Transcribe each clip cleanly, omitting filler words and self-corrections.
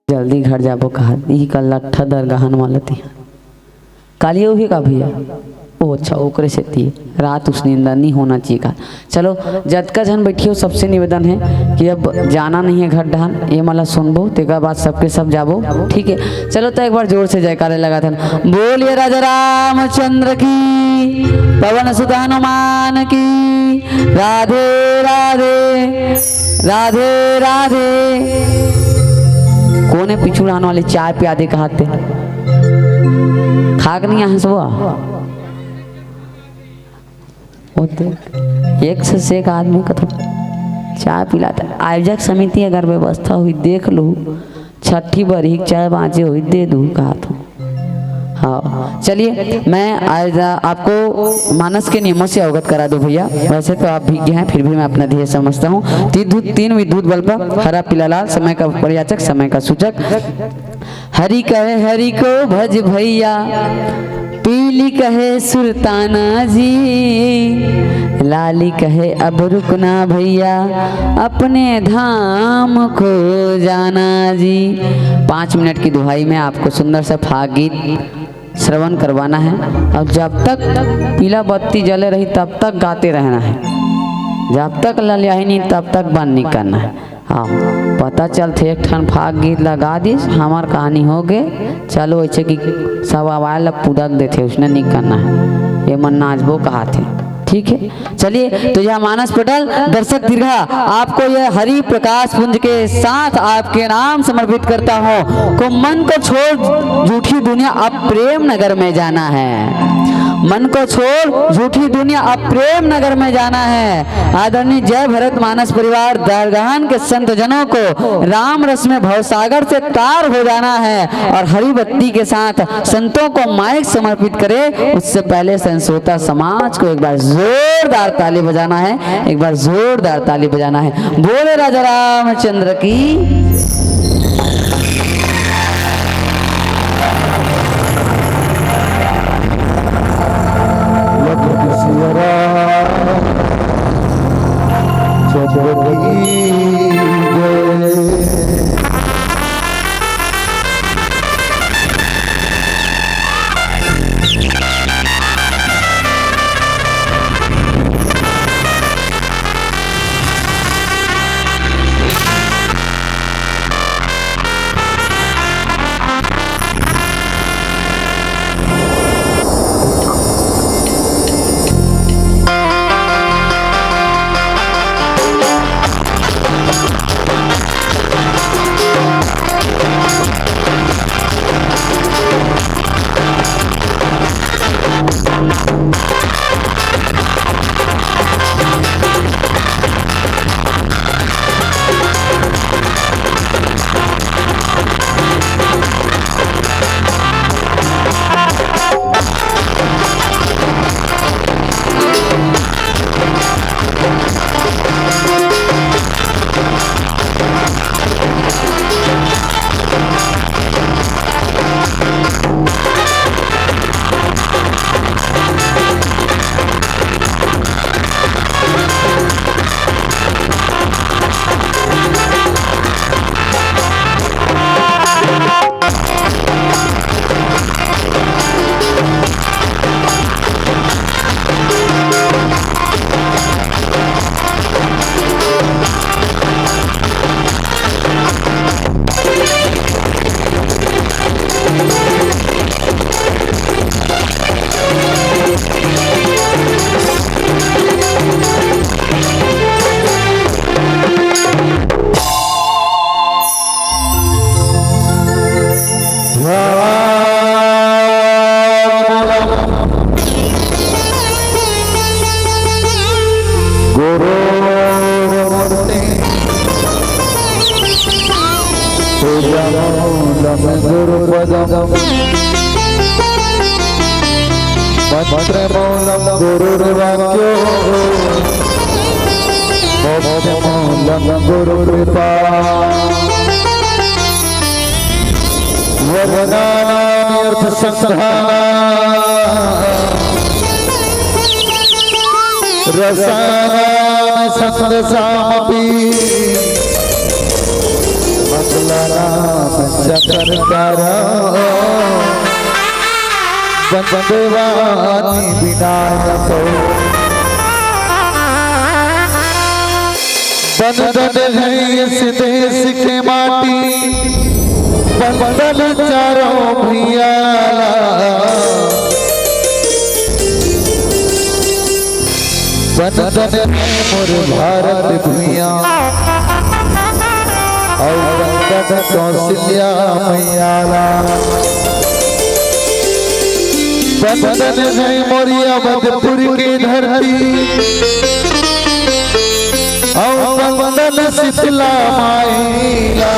जल्दी घर जाबो कहा ई का लट्ठा दरगाहन वाला थी कालियो भी का भैया ओ अच्छा ओकरे से थी रात उस नींद नहीं होना चाहिए का। चलो जद का जन बैठियो सबसे निवेदन है कि अब जाना नहीं है घर डहन ये माला सुनबो तेगा बाद सबके सब जाबो ठीक है। चलो तो एक बार जोर से जयकारे लगा था बोलिए राजा रामचंद्र की पवन सुत हनुमान की राधे राधे राधे राधे। कौन है पिछू आने वाले चाय पिया दे कहते खाक नहीं यहाँ सब एक से एक आदमी को तो चाय पिलाता आयोजक समिति अगर व्यवस्था हुई देख लो छठी बरही चाय बाँचे हुई दे दूँ कहा था। हाँ चलिए मैं आज आपको मानस के नियमों से अवगत करा दूं भैया। वैसे तो आप भीगे हैं फिर भी मैं अपना ध्येय समझता हूँ। तीन विद्युत बल्ब हरा पीला लाल समय का परियाचक समय का सूचक। हरि कहे हरि को भज भैया पीली कहे सुल्ताना जी लाली कहे अब रुकना भैया अपने धाम को जाना जी। 5 मिनट की दुहाई में आपको सुंदर सा फाग गीत श्रवण करवाना है और जब तक पीला बत्ती जले रही तब तक गाते रहना है जब तक ललियाही नहीं तब तक बंद नहीं करना है। हाँ पता चलते एक ठन फाग गीत लगा दी हमार कहानी हो गए। चलो ऐसे कि सब आवाज पूदक देते उसने नहीं करना है ये मन नाचबो कहा थे ठीक है। चलिए तो यह मानस पटल दर्शक दीर्घा आपको यह हरि प्रकाश पुंज के साथ आपके नाम समर्पित करता हूँ को मन को छोड़ झूठी दुनिया अब प्रेम नगर में जाना है। मन को छोड़ झूठी दुनिया अब प्रेम नगर में जाना है। आदरणीय जय भरत मानस परिवार दरगाहन के संत जनों को राम रस में भवसागर से तार हो जाना है और हरि बत्ती के साथ संतों को माइक समर्पित करे उससे पहले संसोता समाज को एक बार जोरदार ताली बजाना है एक बार जोरदार ताली बजाना है। बोले राजा रामचंद्र की। रसायन संदसामपि मंगलानाम चक्रकरा वंदेवानी विनायक बंधन है इस देश के माटी बंधन चारों भैयाला बंधन मोर भारत भैया और बंधन कौशल्या मैयाला बंधन है मोरिया अवधपुर की धरती और बंधन शीतला माईला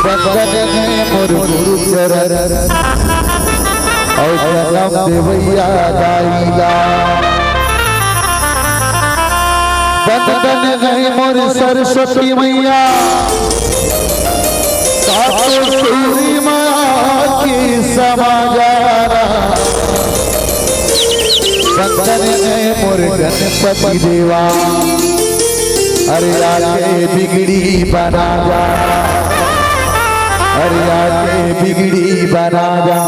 बंधन है मोर गुरु चरण और जनम देवैया दाईला बंधन है मोर सरस्वती मैया सूरी माँ की समाजारा बंधन है मोर गणपति देवा अरे आके बिगड़ी बना जा अरे आके बिगड़ी बना जा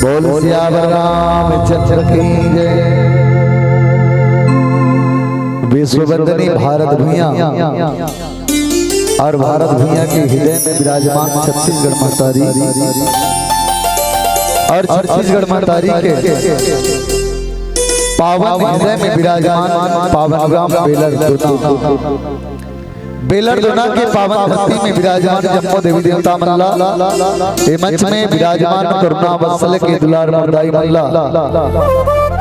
बोल सियावर रामचंद्र की जय। विश्ववंदनी भारत भैया और भारत भैया के हृदय में विराजमान छत्तीसगढ़ महतारी और छत्तीसगढ़ महतारी के पावन हृदय में विराजमान पावन ग्राम बेलर दोना के पावन धरती में विराजमान जम्मो देवी देवता मल्ला ए मंच में विराजमान करुणा वत्सल के दुलार मर्दाई मल्ला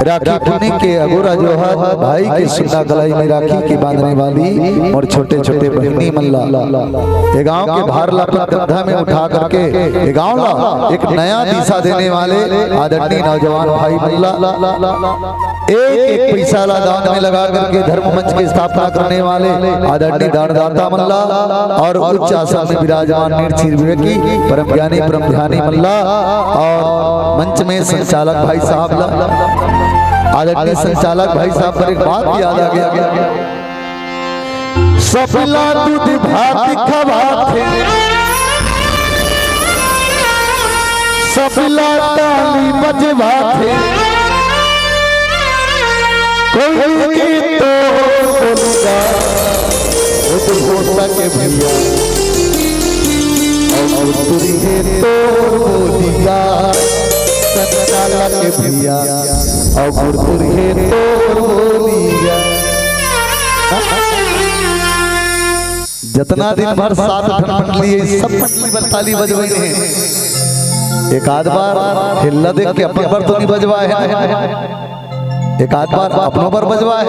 राखी पुनी के अगोरा जोहर भाई के सुन्ना गलाई में राखी की बांधने वाली और छोटे छोटे बहनी मल्ला ये गांव के भार ला कंधा में उठा करके ये गांव ला एक नया दिशा देने वाले आदरणीय नौजवान भाई मल्ला एक पैसा ला दान में लगा करके धर्म मंच की स्थापना करने वाले आदरणीय दानदाता मल्ला और उच्च आसन में विराजमान निर्चीर विवेकी परम ज्ञानी परम ध्यानी मल्ला और मंच में संचालक भाई साहब आदरणीय संचालक भाई साहब पर एक बात याद आ गया सफला दूध भात खवाते सफला ताली बजवाते कोई की तो बोलूंगा उद्भोक्ता के भैया और तुरी है तो बोलिया सचनाला के भैया और गुरपुर है तो बोलिया जितना दिन भर साथ मंडली सब मंडली पर ताली बजवाई है एक आध बार हिल्ला देख के अपन पर तो नहीं बजवा है एक आध बार अपनों पर बजवा है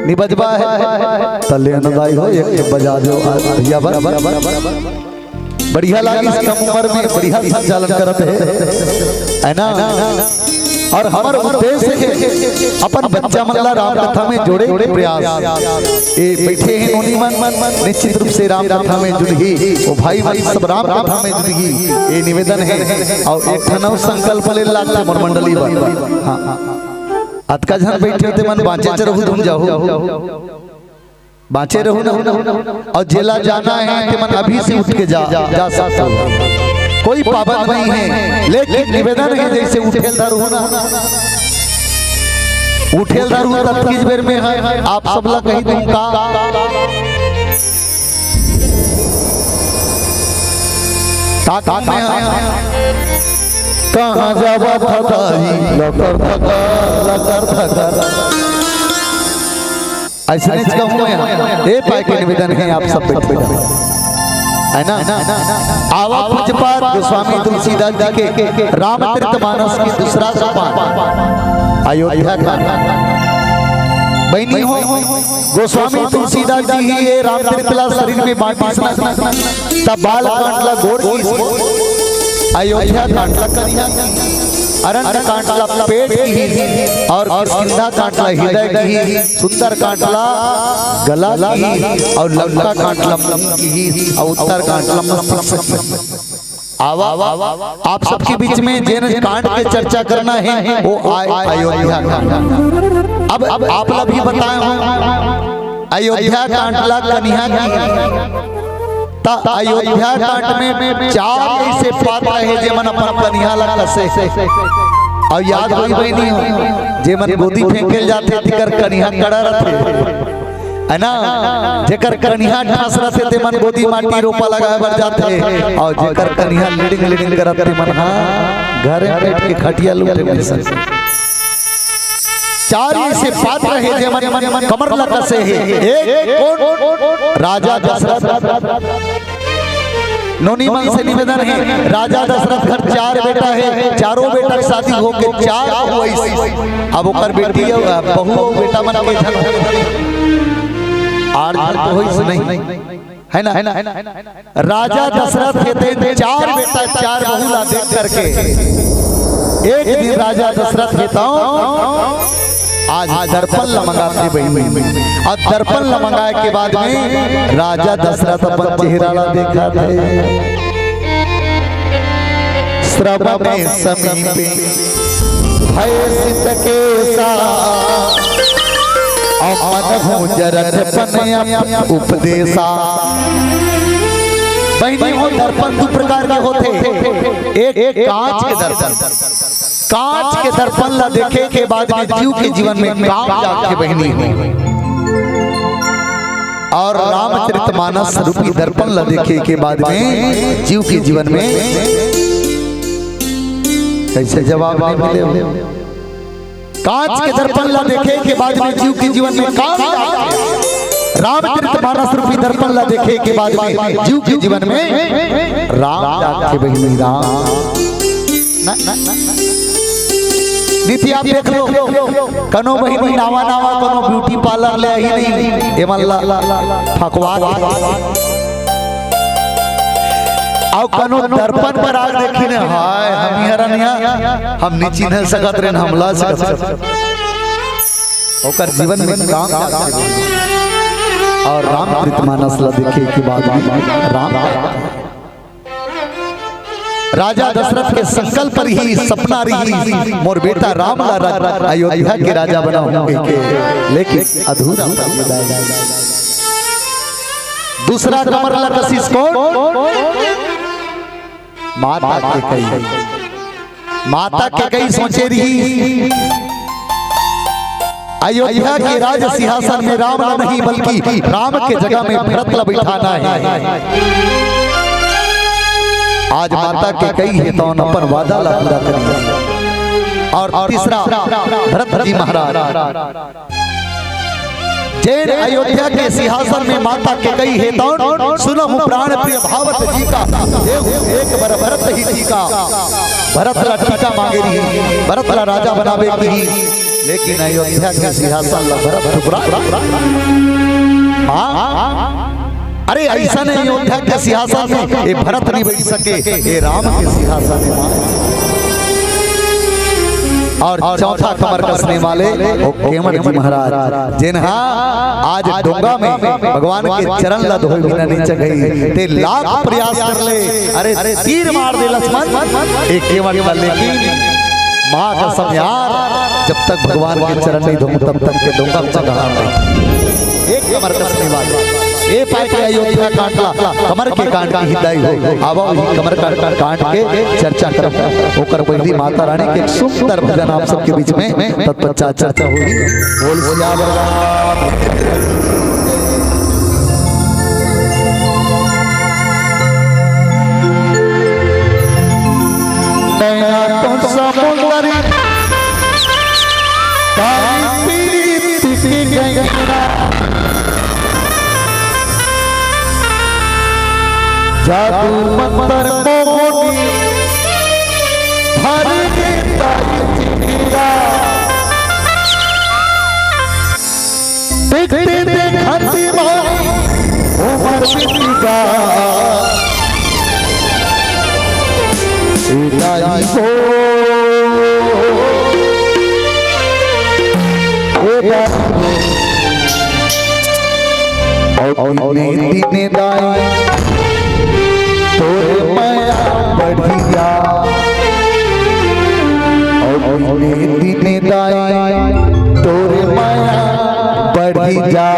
नहीं बजवा है तले अनदाई हो एक बजा दो भैया बढ़िया लगी इस कम उम्र में बढ़िया संचालन करते है ना और हमारा उद्देश्य है अपन बच्चा मल्ला राम कथा में जोड़े प्रयास ये बैठे हैं नोनी मन निश्चित रूप से राम कथा में जुड़गी वो भाई भाई सब राम कथा में जुड़गी ये निवेदन है और एक ठनव संकल्प ले लाते मोर मंडली हां अतका जन बैठे होते मन बांचे रहू तुम जाओ बांचे रहू ना और जेला जाना है कि मन अभी से उठ के जा सकता हो कोई पाबंद नहीं है लेकिन निवेदन है जैसे उठेल दारू ना उठेल दारू तब किस बेर में है आप सब ला कहीं दूंगा कहाँ जावा फटाई लकर धकर ऐसा नहीं कहूँ ये पाए के निवेदन है आप सब पे है ना आवा पूज्यपाद गोस्वामी तुलसीदास जी के रामचरितमानस की दूसरा सोपान अयोध्या का बहनी हो गोस्वामी तुलसीदास जी ही ये रामचरितला शरीर में बांटी तब बाल कांटला गोड़ अयोध्या कांटला करिया अरण्य कांटला पेट की और किस्किंधा कांटला हृदय की सुंदर कांटला गला की और लंका कांटला की और उत्तर कांटला मस्तक आवा आप सबके बीच में जिन कांड की चर्चा करना है वो अयोध्या कांड। अब आप लोग भी बताए हो अयोध्या कांड ला कन्या की ता अयोध्या कांड में चार ऐसे पात्र है जे मन अपन कन्या ला कसे और याद होई नहीं हो जे मन गोदी फेंके जाते तिकर कन्या कड़ा रहते है ना, जेकर कन्या ठास रहते ते मन गोदी माटी रोपा लगाए बर जाते और जेकर कन्या लीडिंग लीडिंग करते मन हां घर में बैठ के खटिया लूटे मिल चार ऐसे पात्र है जे मन कमर लगा से है। एक कौन? राजा दशरथ। नोनीमन से निवेदन है राजा दशरथ घर चार बेटा है, चारों बेटा की शादी होके चार हुई। अब ओकर बेटी बहू बेटा मन के धन आर तो होइस नहीं है ना। राजा दशरथ के थे चार बेटा चार बहू ला देख करके एक दिन राजा दशरथ कहता आज दर्पण लमंगाते बही और दर्पण लमंगाए के बाद में राजा दशरथ अपन चेहरा ला देखा थे। श्रवण समीपे भय सित केसा उपदेशा। बहनी हो दर्पण दो प्रकार के होते, एक कांच के दर्पण। कांच के दर्पण ला देखे के बाद में जीव के जीवन में काम जाके बहनी और रामचरितमानस रूपी दर्पण ला देखे के बाद में जीव के जीवन में कैसे जवाब नहीं मिले। कांच के दर्पण ला देखे के बाद में जीव के जीवन में काम रामचरितमानस रूपी दर्पण ला देखे के बाद में जीव के जीवन में राम जाके बहिनी राम नीति आप देख लो कनो बहिनी नावा नावा कनो ब्यूटी पार्लर ले ही नहीं एमल्ला फकवा आओ कनो दर्पण पर आग देखी ने हाय हम हरनिया हम नीची न सकत रे हमला सकत ओकर जीवन में काम और रामचरितमानस ला देखे के बाद राम राजा दशरथ के संकल्प रही सपना रही मोर बेटा राम ला अयोध्या के राजा बनाऊंगे के लेकिन अधूरा दूसरा कमर ला कशिश को माता के कई सोचे रही अयोध्या के राज सिंहासन में राम नहीं बल्कि राम के जगह में भरत ला बिठाना है। आज माता के कई है तो अपन वादा ला पूरा करेंगे। और तीसरा भरत जी महाराज जैन अयोध्या के सिंहासन में माता के कई है तो सुनो प्राण प्रिय भावत जी का एक बार भरत ही जी का भरत ला टीका मांगे रही भरत ला राजा बनावे की लेकिन अयोध्या के सिंहासन ला भरत ठुकरा। अरे ऐसा नहीं अयोध्या के सिंहासन में ये भरत नहीं बैठ सके ये राम के सिंहासन में। और चौथा कमर कसने वाले केवट जी महाराज जिन्हा आज डोंगा में भगवान के चरण ला धोए बिना नीचे गई ते लाख प्रयास कर ले अरे तीर मार दे लक्ष्मण एक केवट का लेकिन मां का सब यार जब तक भगवान के चरण नहीं धोऊं तब तक के डोंगा में चढ़ा नहीं। एक कमर कसने वाले ए पाए के अयोध्या कांड ला कमर के कांड की हिदाई हो आवा कमर का कांड के चर्चा करब ओकर पहली माता रानी के सुंदर भजन आप सबके बीच में तत्पश्चात चर्चा होगी। बोल सिया नैना तो समुंदर जादू मंत्र मोहनी भर देता चिरा देखते देखती मारी उमर बिता इलाई को और दिने दाई तोरे माया बढ़ी जा और दिने दिने दाई तोरे माया बढ़ी जा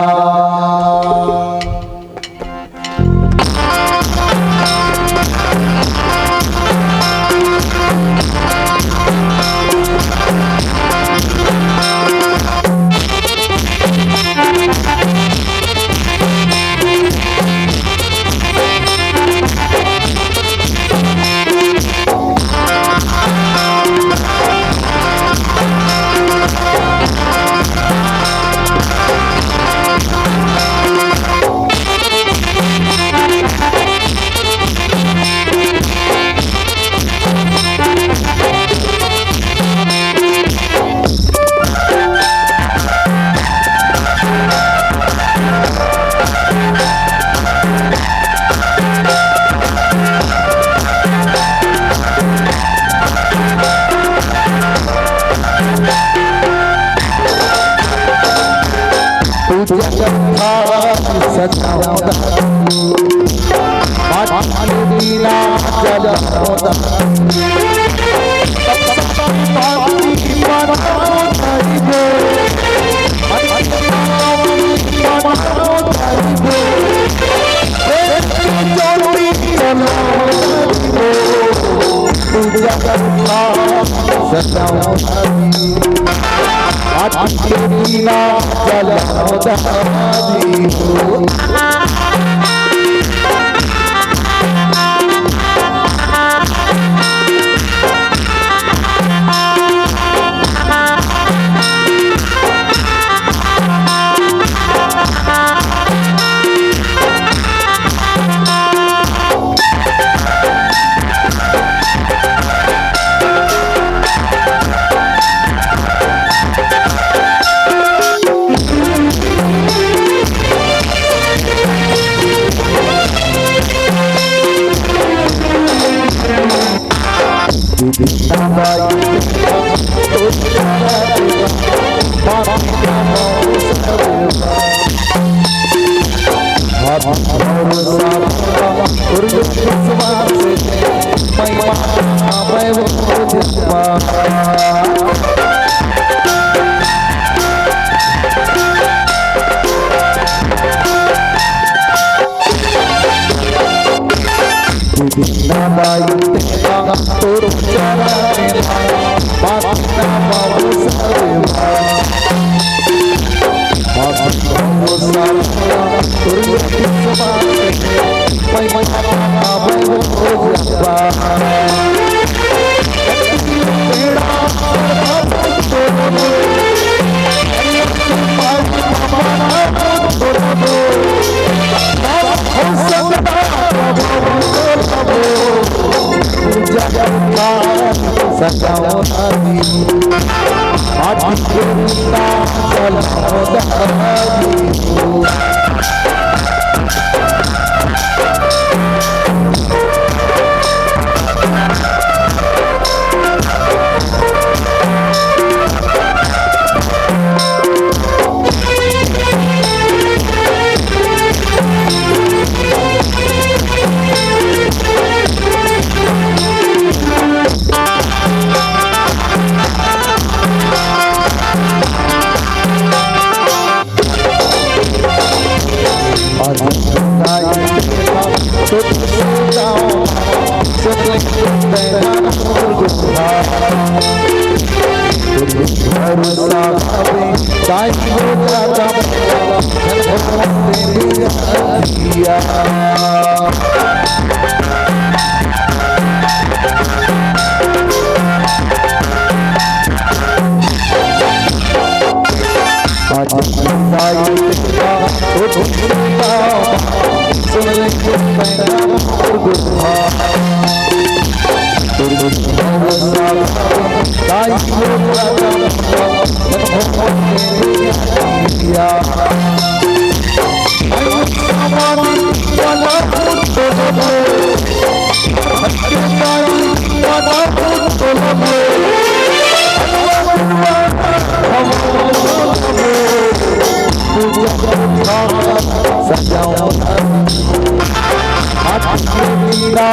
गंगा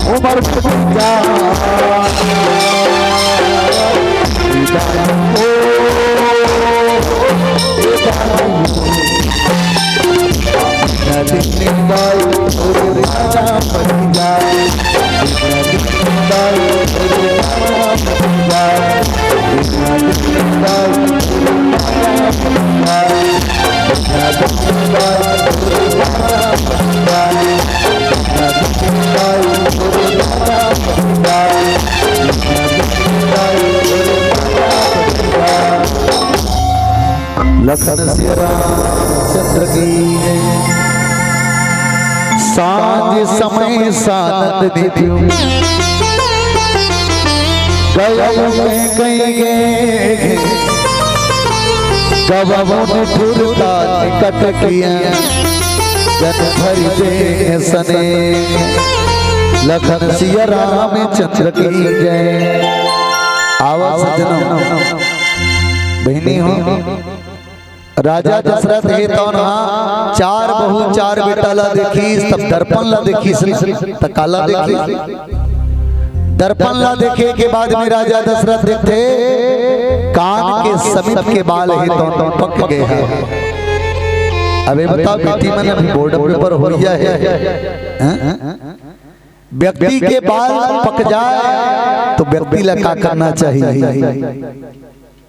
उमर लखन सिया रामचंद्र की सांझ समय सानंद निधि गए गवमुन ठुरता निकट किया जन भरि दे सने लखन सिया रामचंद्र की जय। आवाज सजनों बहनी हो राजा दशरथ हे तो ना चार बहु चार बेटा ला देखी तब दर्पण ला देखी त काला देखी दर्पण ला देखे के बाद में राजा दशरथ देखते कान के समीप के बाल हे तो पक गए हैं। अबे बताओ बेटी मैंने बोर्ड पेपर हो गया है व्यक्ति के बाल पक जाए तो व्यक्ति ला क्या करना चाहिए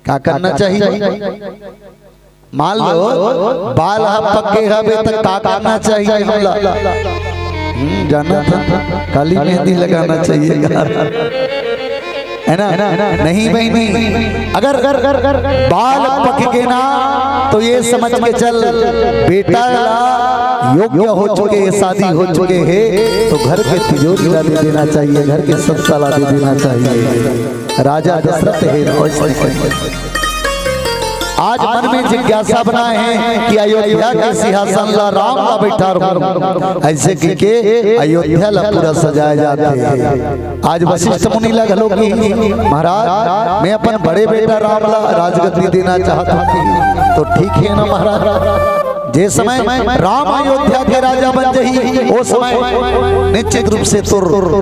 क्या करना चाहिए मान लो बाल पक्के हवे तक का करना चाहिए हमला जाना था काली मेहंदी लगाना चाहिए है ना नहीं बहनी अगर बाल पक गए ना तो ये समझ के चल बेटा योग्य हो चुके शादी हो चुके हैं तो घर के तिजोरी दे देना चाहिए घर के सब साला दे देना चाहिए। राजा दशरथ है आज मन में जिज्ञासा बनाए हैं कि अयोध्या के सिंहासन ला राम ला बैठा रहूं ऐसे के अयोध्या ला पूरा सजाया जाते हैं। आज वशिष्ठ मुनि ला घलो की महाराज मैं अपन बड़े बेटा राम ला राजगद्दी देना चाहता हूं तो ठीक है ना महाराज जे समय राम अयोध्या के राजा बन जाही वो समय निश्चित रूप से तो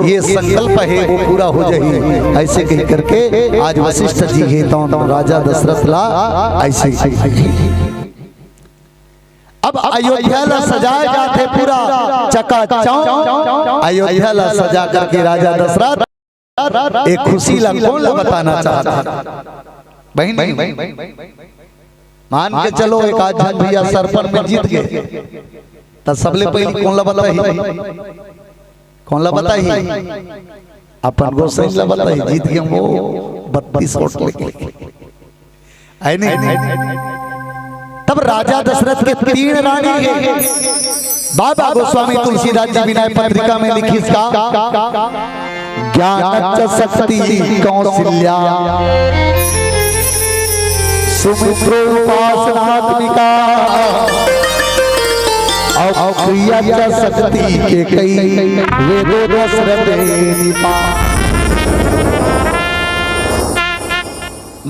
ये संकल्प है वो पूरा हो जाही। ऐसे कह करके आज वशिष्ठ जी है तो राजा दशरथ ला ऐसे अब अयोध्या ला सजाए जाते पूरा चकाचौंध अयोध्या ला सजा करके राजा दशरथ एक खुशी ला कौन ला बताना चाहता बहन मान के चलो एक आज भैया सरपंच में जीत गए तो सबले पहले कौन ला बताई अपन गोसाई ला बताई जीत गए वो 32 वोट लेके आई नहीं तब राजा दशरथ के 3 रानी है बाबा गोस्वामी तुलसीदास जी विनय पत्रिका में लिखी इसका ज्ञान शक्ति कौशल्या सुमित्रो उपासनात्मिका और क्रिया शक्ति के कई वेदो दशरथ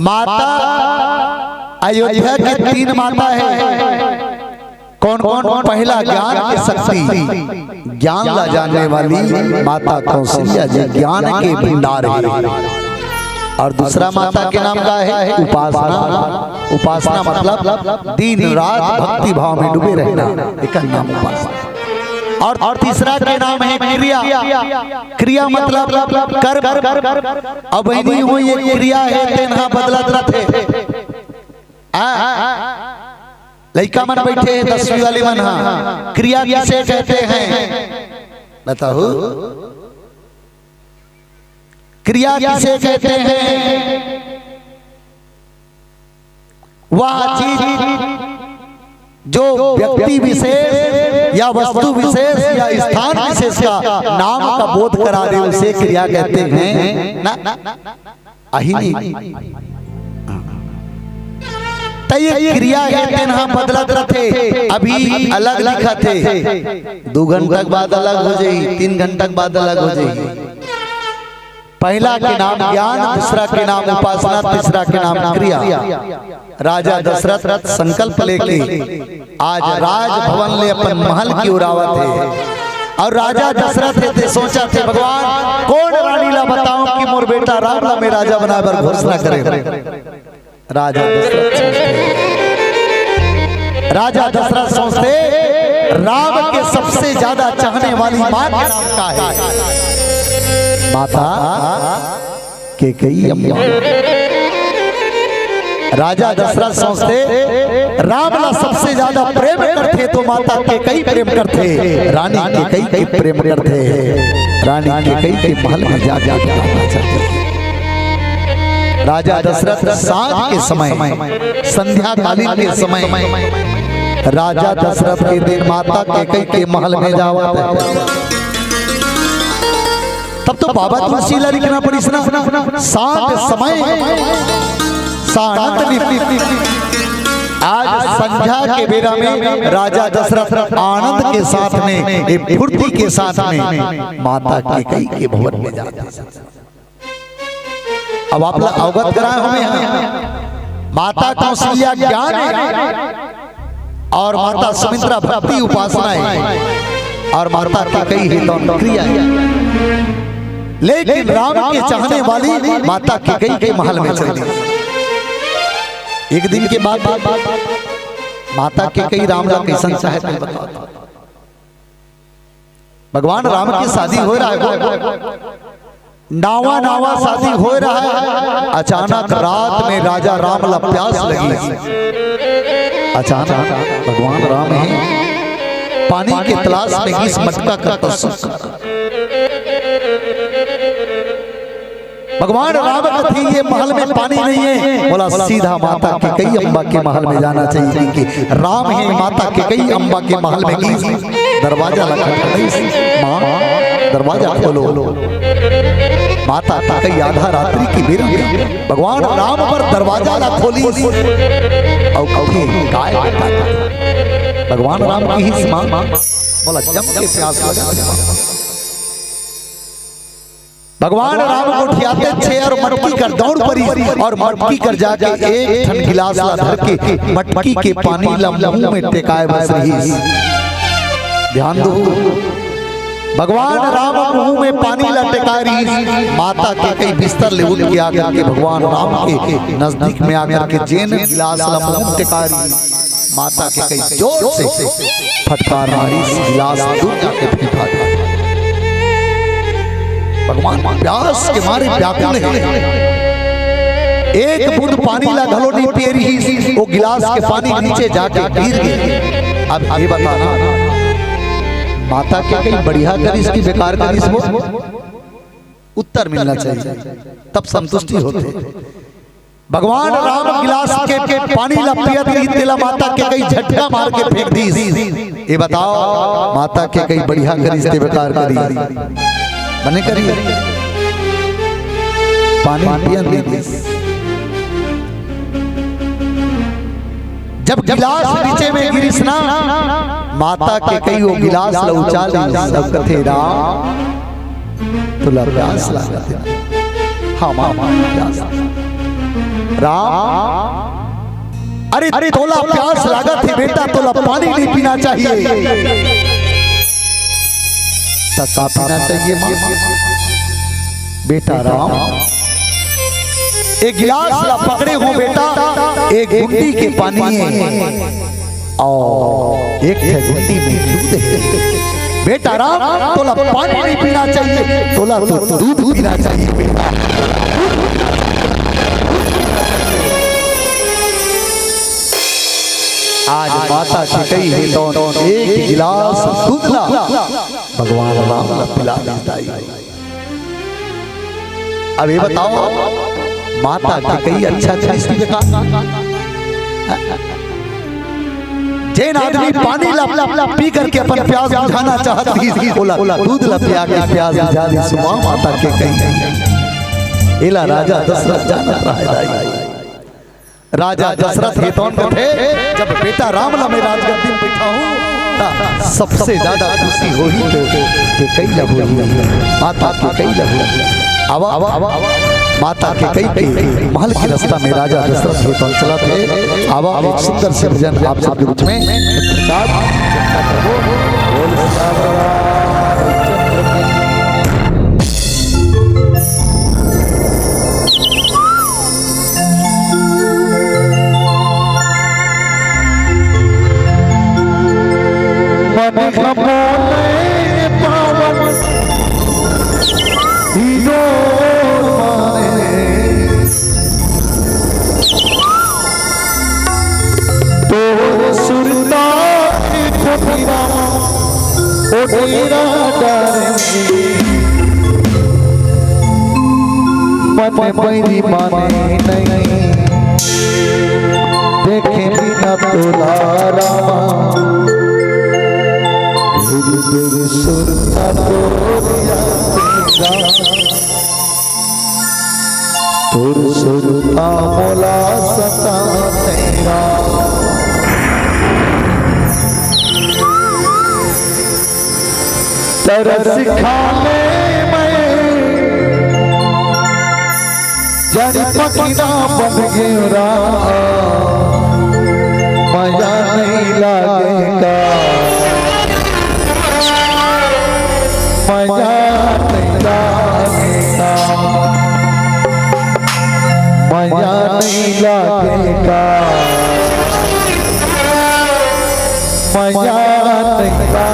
माता अयोध्या की 3 माता है कौन कौन पहला ज्ञान की शक्ति ज्ञान ला जाने वाली माता कौशल्या जी ज्ञान के भंडार है और दूसरा माता के नाम का है उपासना उपासना मतलब दिन रात भक्ति भाव में डूबे रहना एक नाम उपासना और तीसरा के नाम है क्रिया क्रिया मतलब कर अब नहीं हुई ये क्रिया है तेनहा बदलत रहते लड़का मन बैठे 10वीं वाली मन क्रिया किसे कहते हैं बताओ क्रिया किसे कहते हैं वह चीज जो व्यक्ति विशेष या वस्तु विशेष या स्थान विशेष का नाम का बोध करा दे उसे क्रिया कहते हैं ना तो ये क्रिया है तेनहा बदलत रथे, अभी अलग लिखत है, 2 घंटा बाद अलग हो जाई, 3 घंटा बाद अलग हो जाई। पहला के नाम ज्ञान, दूसरा के नाम उपासना, तीसरा के नाम क्रिया। राजा दशरथ संकल्प लेके आज राजभवन ले अपन महल की उड़ावत है। और राजा दशरथ थे सोचा थे भगवान कौन रानी ला बताऊं कि मोर बेटा राम ला मैं राजा बना बर घोषणा करे। राजा दशरथ सोचते राम के सबसे ज्यादा चाहने वाली मां का नाम का है, माता कैकेयी अम्मा। राजा दशरथ सोचते राम ला सबसे ज्यादा प्रेम करते तो माता कैकेयी प्रेम करते, रानी कैकेयी के प्रेम करते, रानी कैकेयी के महल में जा रहना चाहते। राजा दशरथ सांझ के समय, संध्या कालीन के समय राजा दशरथ के दिन माता कैकेयी के महल में जावा। तब तो बाबा तुलसी ला लिखना पड़ी सांझ समय आज संध्या के बेरा में राजा दशरथ आनंद के साथ में, फुर्ती के साथ में माता कैकेयी के भवन में जाते। अब आप लोग अवगत कराए हमें माता कौशल्या ज्ञान है और माता सुमित्रा भक्ति उपासना है और माता कैकेयी है तो क्रिया है। लेकिन राम के चाहने वाली माता कैकेयी के महल में चली। एक दिन के बाद माता कैकेयी राम ला कैसन चाहे बताओ। भगवान राम की शादी हो रहा है, नावा नावा शादी हो रहा है। अचानक रात में राजा राम ला प्यास लगी। अचानक भगवान राम है पानी के तलाश में इस मटका का भगवान राम थी ये महल में पानी नहीं है, बोला सीधा माता कैकेयी अम्बा के महल में जाना चाहिए कि राम है माता कैकेयी अम्बा के महल में की दरवाजा लगा मां दरवाजा खोलो। माता कैकेयी आधा रात्रि की बेरा भगवान राम पर दरवाजा ला खोली और गाय भगवान राम की ही मां बोला जम के प्यास लगा। भगवान राम को उठियाते छे और मटकी कर दौड़ पड़ी और मटकी कर जाके एक ठन गिलास ला धर के मटकी के पानी ला मुंह में टेकाए बस रही। ध्यान दो भगवान राम मुंह में पानी ला टेकाए रही। माता कैकेयी बिस्तर ले उठ के आकर के भगवान राम के नजदीक में आकर के जेन गिलास ला मुंह टेकाए रही। माता कैकेयी जोर से फटकार मारी, गिलास दूर जाके फेंका दिया। भगवान प्यास के मारे व्याकुल है, एक बूंद पानी ला घलो नहीं पी रही, वो गिलास के पानी नीचे जाके गिर गई। अब ये बताना माता कैकेयी बढ़िया करी इसकी बेकार करी इसको उत्तर मिलना चाहिए तब संतुष्टि होते। भगवान राम गिलास के पानी ला पियत रही, तेला माता कैकेयी झटका मार के फेंक दी। ये बताओ माता कैकेयी बढ़िया करी इसके बेकार करी बने करिए पानी पियन दी। जब गिलास नीचे में गिरिस ना माता कैकेयी वो गिलास ला उछाल सब कथे राम तुला प्यास लागत। हाँ मां प्यास राम अरे तोला प्यास लागत है बेटा, तोला पानी नहीं पीना चाहिए। तसा पीना चाहिए बेटा राम, एक गिलास ला पकड़े हो बेटा, एक गुंडी के पानी है और एक गुंडी में दूध है। बेटा राम तोला पानी नहीं पीना चाहिए, तोला तो दूध पीना चाहिए बेटा। आज माता कैकेयी है तो एक गिलास दूध ला भगवान राम ला पिला देता है। अब ये बताओ माता कैकेयी अच्छा इसकी बेकार जैन आदमी पानी ला पी करके अपन प्यास बुझाना चाहती थी, बोला दूध ला पिया के प्यास बुझा दी। सुबह माता कैकेयी एला राजा दशरथ जानत रहा। राजा दशरथ हेतौन थे जब बेटा राम लमे राजगद्दी में बैठा हूँ सबसे ज्यादा खुशी हो ही तो के कई लहू माता के कई लहू आवा माता के कई के महल के रास्ता में राजा दशरथ हेतौन चला थे आवा एक सुंदर से भजन आप सबके बीच में मेरी माने नहीं देखे बिना तोला रामा तेरी सुरता तोरिया तोर सुरता मोला सता तेरा तरस खाने जन पकीना बन गया मजा नहीं लगेगा मजा नहीं लगेगा मजा नहीं लगेगा मजा नहीं लगेगा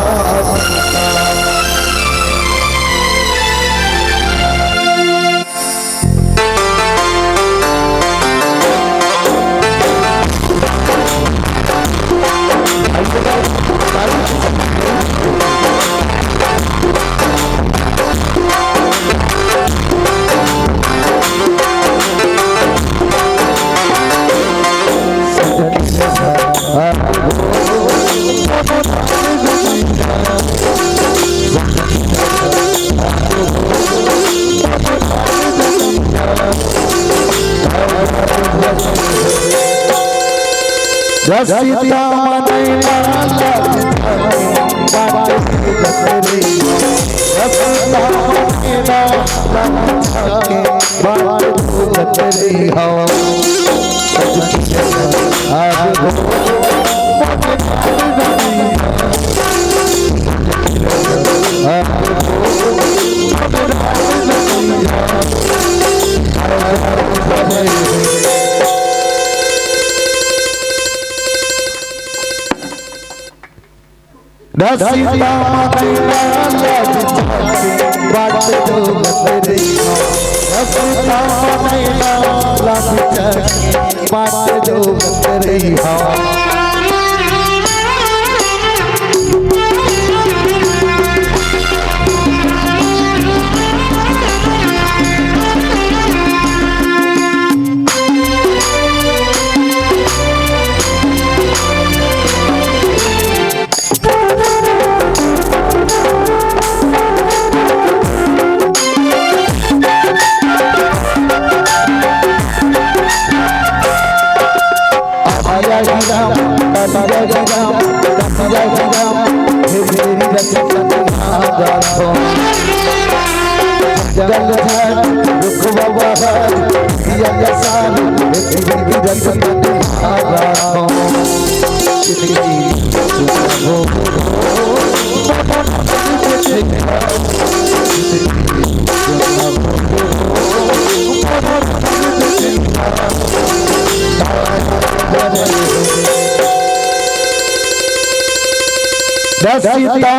सीता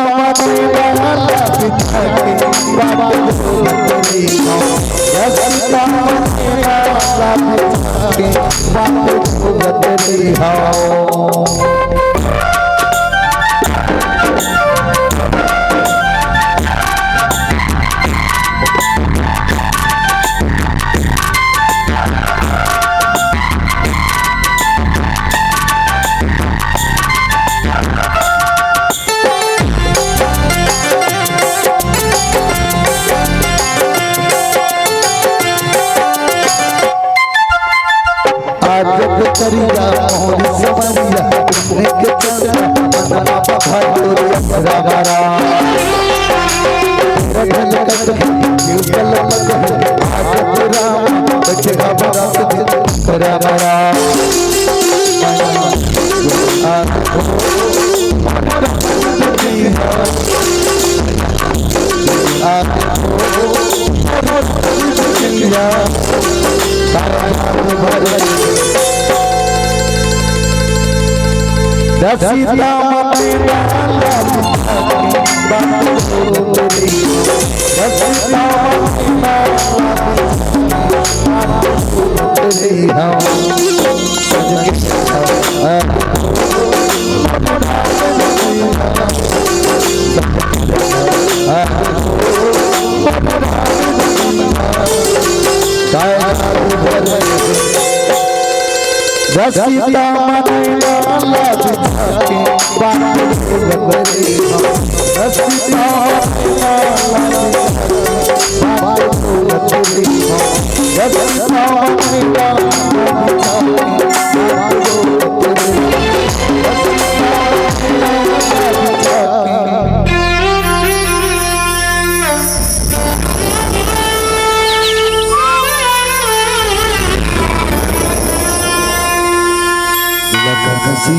आज करिया मोर समरिया कृष्ण के चंद्र मनवा भाई राम राम रखल कत युगल मत आज राम बचगा बरस राम राम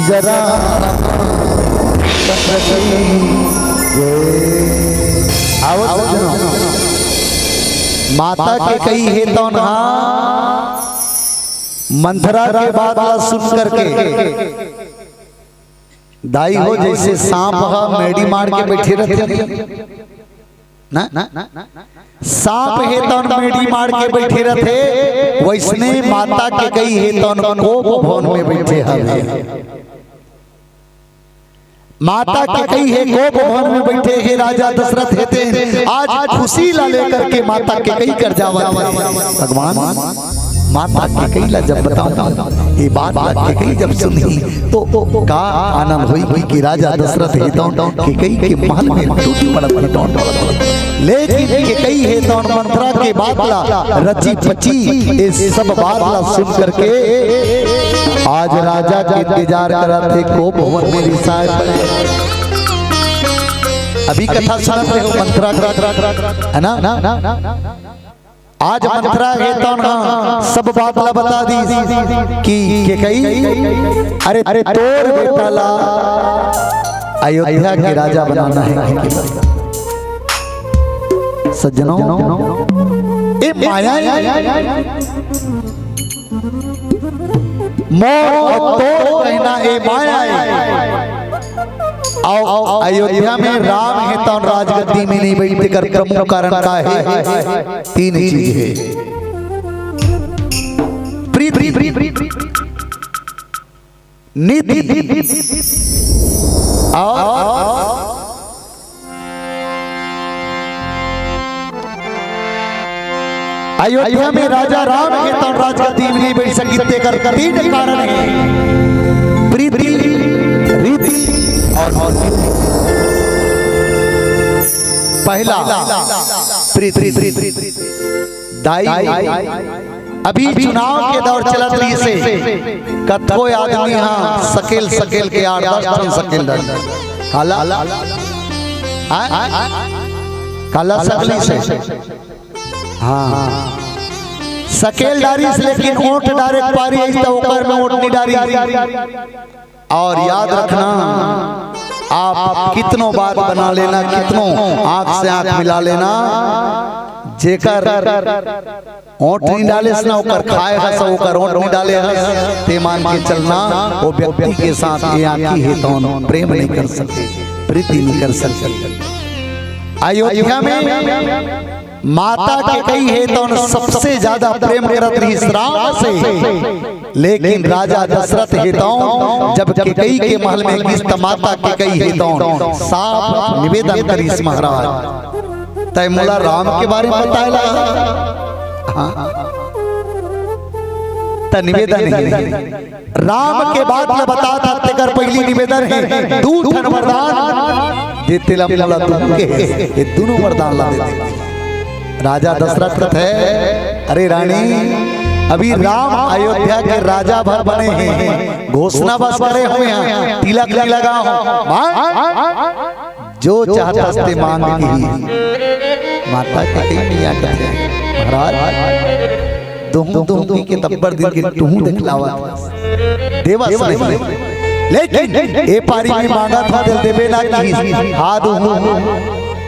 जरा माता के कई है तो मंथरा के बात सुन करके दाई हो जैसे सांप मेडी मार के बैठे रहते ना सांप है तो मेडी मार के बैठे रहते वैसने माता के कई है तो कोप भवन में बैठे हैं माता के कई है कोप भवन में बैठे हैं राजा दशरथ हेते आज खुशी ला लेकर के माता के कई कर जावा भगवान माता के कई ला जब बताऊं ये बात के कई जब सुनी तो का आनंद हुई कि राजा दशरथ हेतों के कई के महल में टूटी पड़त लेकिन के कई है तो मंत्रा के बात ला रची पची ये सब बात ला सुन करके आज राजा के इंतजार करा थे कोप भवन में रिसाए अभी कथा सुन रहे हो मंत्रा है ना आज मंत्रा है तो सब बात ला बता दी कि के कई अरे तोर बेटा ला अयोध्या के राजा बनाना है सज्जनों ए माया मोह तो कहना ए माया आओ अयोध्या में राम है तो राजगद्दी में नहीं बैठते कर प्रमुख कारण का है तीन चीज है प्रीति नीति आओ अयोध्या में राजा राम है तो राजगद्दी में नहीं बैठ सकते कर तीन कारण है प्रीति रीति और पहला प्रीति दाई अभी चुनाव के दौर चलत रही से कतको आदमी यहाँ सकेल के 8-10 सकेल काला सकली से हाँ सकेलदारी से लेकिन ओट डायरेक्ट पारी है तो ऊपर में ओट नहीं डारी और याद रखना आप कितनों बात बना लेना कितनों आंख से आंख मिला लेना जेकर ओट नहीं डाले से ना ओकर खाए हस ओकर ओट नहीं डाले हस ते मान के चलना वो व्यक्ति के साथ ये आंखी है तो प्रेम नहीं कर सकते प्रीति नहीं कर सकते अयोध्या में माता के कई है तो सबसे ज्यादा प्रेम करत रही राम से लेकिन राजा दशरथ है तो जब कई के महल में किस्त माता के कई है तो साफ निवेदन करी महाराज तय मुला राम के बारे में बताएला निवेदन है राम के बाद में बता था तेकर पहली निवेदन है दूध वरदान देते ला ये दोनों वरदान ला देते राजा दशरथ है अरे रानी अभी राम अयोध्या के राजा भर बने हैं, घोषणा बस करे हुए हैं, तिलक नहीं लगा हो, जो चाहता ते मांग ही। माता के कई मियां कहते हैं महाराज दोहू के तब्बर दिन के टूहू दिखलावा देवा नहीं, लेकिन ए पारी में मांगा था दिल देवे ना की हाथ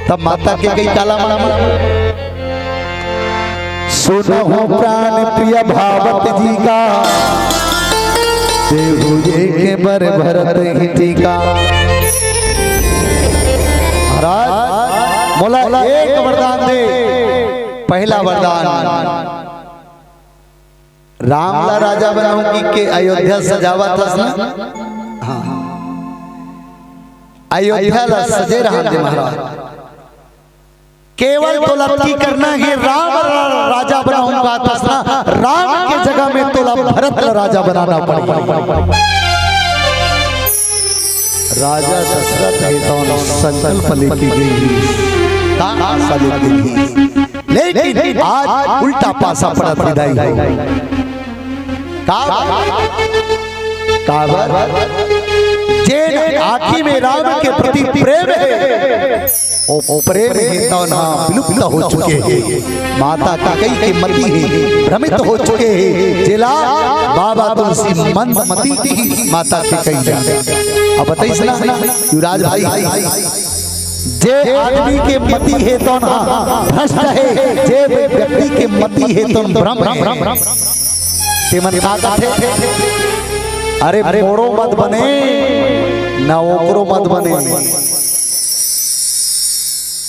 तब माता के कई काला मांगा। सुनो प्राण प्रिय भावत जी का देहु ये के बर भरत ही टीका। महाराज मोला एक वरदान दे, पहला वरदान राम ला राजा बनाऊंगी के अयोध्या सजावा था ना। हाँ अयोध्या ला सजे रहा दे महाराज, केवल तो लड़की करना है राम राजा बनाऊंगा तसना, राम की जगह में तो भरत राजा बनाना पड़ेगा। राजा दशरथ है तो संकल्प लेके गई, लेकिन आज उल्टा पासा पड़ा विदाई। जे आखी में राम के प्रति प्रेम है, ओ प्रेम है तो ना विलुप्त हो चुके हैं। माता का कई के मति है भ्रमित हो चुके हैं। जिला बाबा तुलसी मंद मति की माता के कई जाने। अब बताइए ना युवराज भाई, जे आदमी के मति है तो ना भ्रष्ट है, जे व्यक्ति के मति है तो भ्रम ते मन का थे। अरे मोड़ो मत बने ना ओकरो मत बने।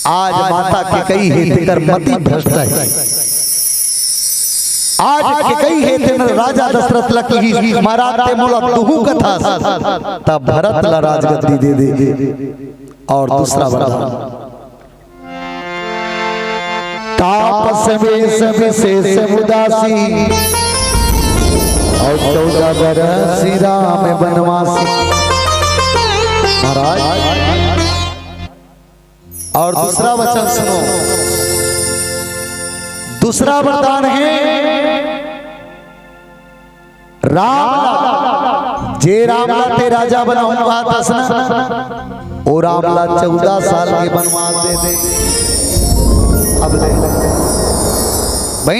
आज माता के कई है तेकर मति भ्रष्ट है। आज के कई है तेन राजा दशरथ लकी महाराज ते मोला दुहू कथा तब भरत ला राजगद्दी दे। और दूसरा वरदान तापस में सब विशेष उदासी और 14 बरस श्री राम बनवासी। महाराज और दूसरा वचन सुनो, दूसरा वरदान है राम जे रामला ते राजा बनाऊंगा दसना, और रामला 14 साल के बनवास दे। अब भाई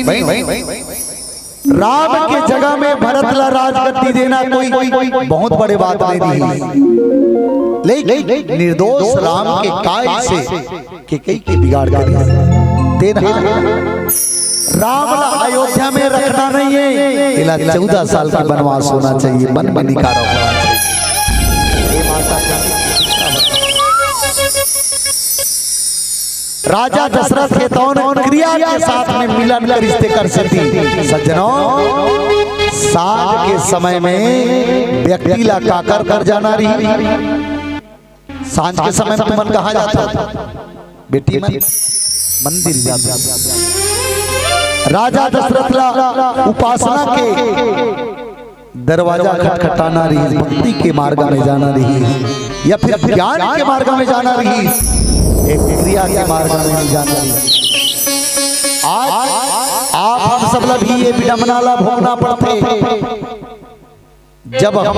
राम के जगह में भरत ला राजगद्दी देना कोई बहुत बड़े बात नहीं थी, लेकिन निर्दोष राम के काय से के कई के बिगाड़ कर देना। राम ला अयोध्या में रखना नहीं है, इला 14 साल का वनवास होना चाहिए, मन में निकारा होना चाहिए। राजा दशरथ के तौन क्रिया के साथ में मिलन कर रिश्ते कर सकती। सज्जनों साँझ के समय में व्यक्ति ला काकर कर जाना रही। सांझ के समय में मन कहाँ जाता? बेटी मन मंदिर जाता। राजा दशरथ ला उपासना के दरवाजा खटखटाना रही, भक्ति के मार्ग में जाना रही, या फिर ज्ञान के मार्ग में जाना रही, एक क्रिया के मार्ग में नहीं जाना रही। आज आप हम सब लोग भी ये विडंबना ला भोगना पड़ते। जब हम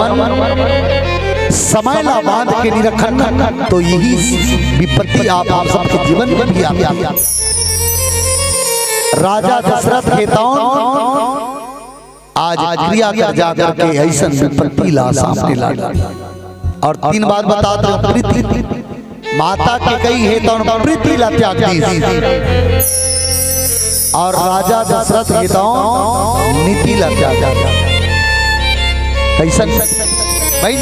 समय ला बांध के नहीं रखना तो यही विपत्ति आप सबके जीवन में भी आती है। राजा दशरथ के आज क्रिया कर जाकर के ऐसा विपत्ति ला सामने ला। और 3 बात बता दो, प्रीति माता के कई है तो प्रीति ला त्याग दी, और राजा दशरथ के तो नीति ला त्याग। कैसन भाई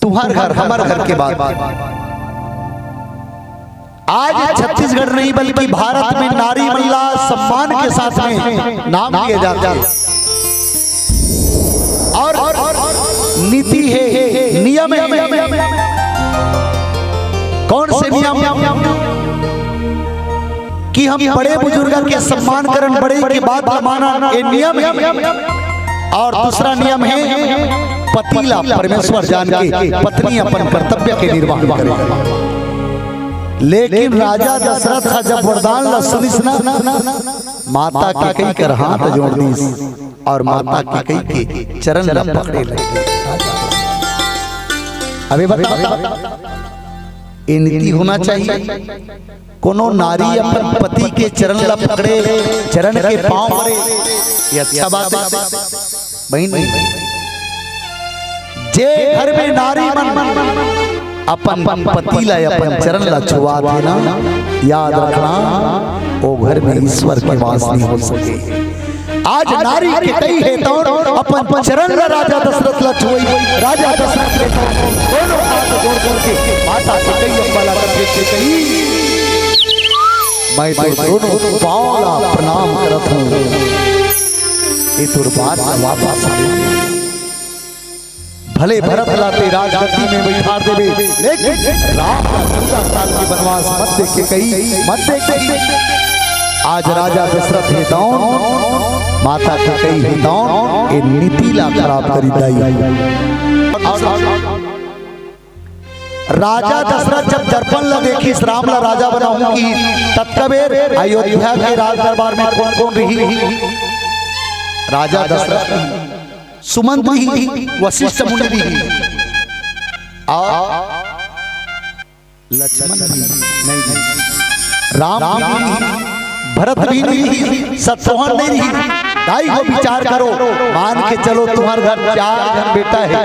तुम्हार घर हमार घर के बाद आज छत्तीसगढ़ नहीं बल्कि भारत में नारी महिला सम्मान के साथ में नाम लिए जाते हैं। और नीति है, नियम है। कौन से नियम? कि हम बड़े बुजुर्ग के सम्मान करन, बड़े के बात माना, ये नियम है। और दूसरा नियम है पतिला परमेश्वर जान के पत्नी अपन कर्तव्य के निर्वाह करे। लेकिन राजा दशरथ का जब वरदान ला सुनिस ना, माता कैकेयी कर हाथ जोड़ दीस और माता कैकेयी के चरण ला पकड़े लगे। अबे बता ये नीति होना चाहिए। कोनो नारी अपन पति के चरण ला पकड़े, चरण के पांव पड़े, ये अच्छा बात है बहन। जे घर में नारी मन अपन पति ला अपन चरण ला छुआ थे ना, याद रखना वो घर में ईश्वर के वास नहीं हो सके। आज नारी के कई है तो अपन चरण ला राजा दशरथ ला छुई, राजा दशरथ ने दोनों हाथ जोड़ करके माता के कई अम्बाला करके कही मैं तो दोनों पांव ला प्रणाम करत हूं, ये तुर बात वापस आ भले भरत लाते राजगद्दी में बैठा देवे, लेकिन राम 14 साल के वनवास मत देख के कही, मत देख के आज राजा दशरथ है दौन, माता के कई है दौन, ये नीति ला खराब करी दाई। राजा दशरथ जब दर्पण ला देखी राम ला राजा बनाऊंगी, तब कबेर अयोध्या के राज दरबार में कौन कौन रही? राजा दशरथ, सुमंत भी, वशिष्ठ मुनि भी, लक्ष्मण भी नहीं, राम भी, भरत भी नहीं, शत्रुघ्न नहीं रही। दाई को विचार करो, मान के चलो तुम्हारे घर 4 जन बेटा है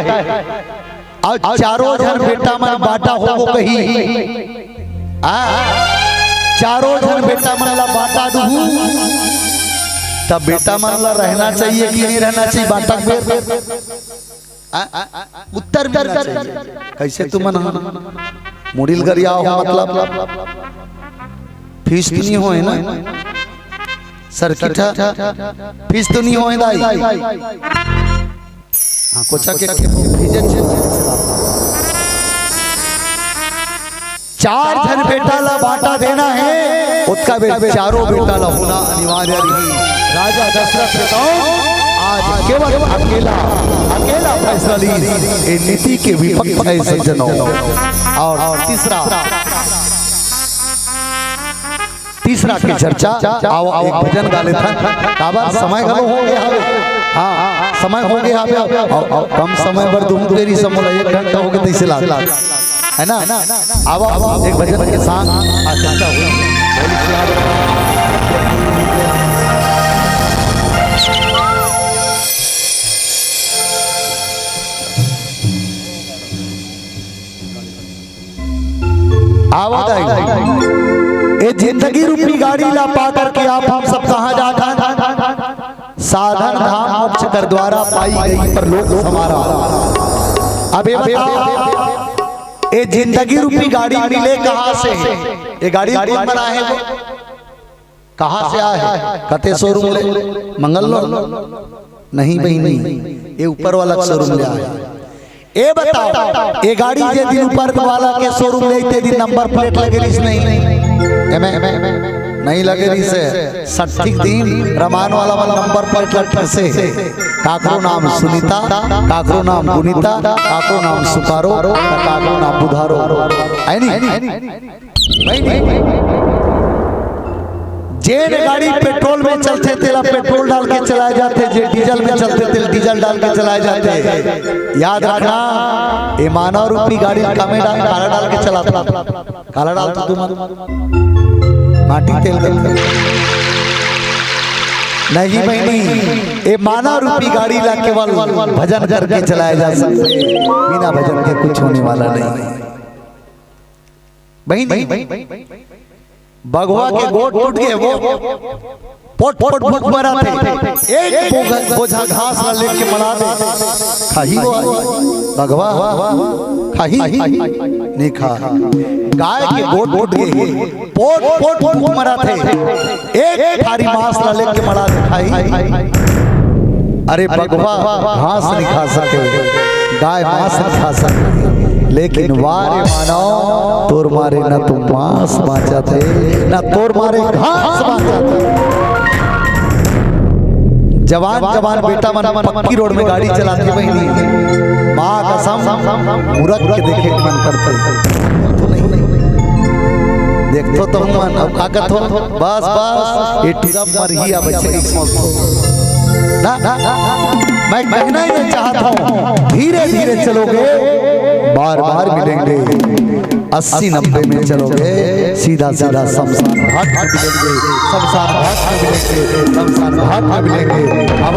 और चारों जन बेटा मन बाटा हो कही, चारों जन बेटा मन ला बाटा दू, तब बेटा मन ला रहना चाहिए कि नहीं रहना चाहिए? बाटा उत्तर मिलना चाहिए। कैसे तुम मुड़िल गरिया हो, मतलब फीस तो नहीं होए ना, सरकिठा फीस तो नहीं होए दाई, हाँ कोचा के चार जन बेटा ला बाटा देना है, उसका चारों बेटा ला होना अनिवार्य नहीं। राजा दशरथ आज केवल अकेला फैसला ली, ये नीति के विपक्ष ऐसे जनों। और तीसरा की चर्चा आओ एक भजन गा लेता, काबर समय घलो हो गया है, हाँ समय हो गया है, कम समय पर तुम तेरी समोला 1 घंटा हो गया तैसे ला है ना। आओ एक भजन के साथ चर्चा हुई। ये जिंदगी रूपी गाड़ी ला पा करके आप हम सब कहाँ जाता, साधन धाम मोक्ष कर द्वारा पाई गई पर लोग हमारा। अब ये बताओ ये जिंदगी रूपी गाड़ी मिले कहाँ से? ये गाड़ी कौन बना है? वो कहाँ से आया है? कते शोरूम ले मंगल नहीं भाई नहीं, ये ऊपर वाला शोरूम ले आया। ये बताओ ये गाड़ी जे दिन ऊपर वाला के शोरूम लेते दिन नंबर प्लेट लगेलिस नहीं लगेलिस से सटीक दिन रमान वाला नंबर प्लेट लटक से काकरो नाम सुनीता, काकरो नाम गुनीता, काकरो नाम सुकारो, काकरो नाम बुधारो, है नहीं। जे गाड़ी पेट्रोल में चलते तेला पेट्रोल डाल के चलाए जाते, जे डीजल में चलते तेल डीजल डाल के चलाए जाते। याद रखना ये मानव रूपी गाड़ी कामे डाल काला डाल के चलाता, काला डालता तुम माटी तेल नहीं बहनी, ये मानव रूपी गाड़ी ला केवल भजन करके चलाया जा सकते, बिना भजन के कुछ होने वाला नहीं बहनी। भगवा के गोट टूट गए, वो पोट पोट भूख मरा थे, एक बोझा घास ला लेके मना दे खाही भगवा खाही नहीं खा। गाय के गोट टूट गए, पोट पोट भूख मरा थे, एक थारी मांस ला लेके मना दे खाही। अरे भगवा घास नहीं खा सके, गाय मांस नहीं खा सके, लेकिन वारे मानो तोर मारे न तुम मांस बांचा थे न तोर मारे घास बांचा थे। जवान जवान बेटा मन पक्की रोड में गाड़ी चलाते बहनी, माँ कसम मुरत के देखे मन करते तो नहीं। देखो तो मन अब का कथो बस बस ये टूरा मर ही अब बच्चे ना मैं कहना ही चाहता हूँ धीरे धीरे चलोगे बार बार मिलेंगे 80-90 में चलोगे सीधा सीधा शमशान घाट में मिलेंगे शमशान घाट में मिलेंगे शमशान घाट में मिलेंगे। अब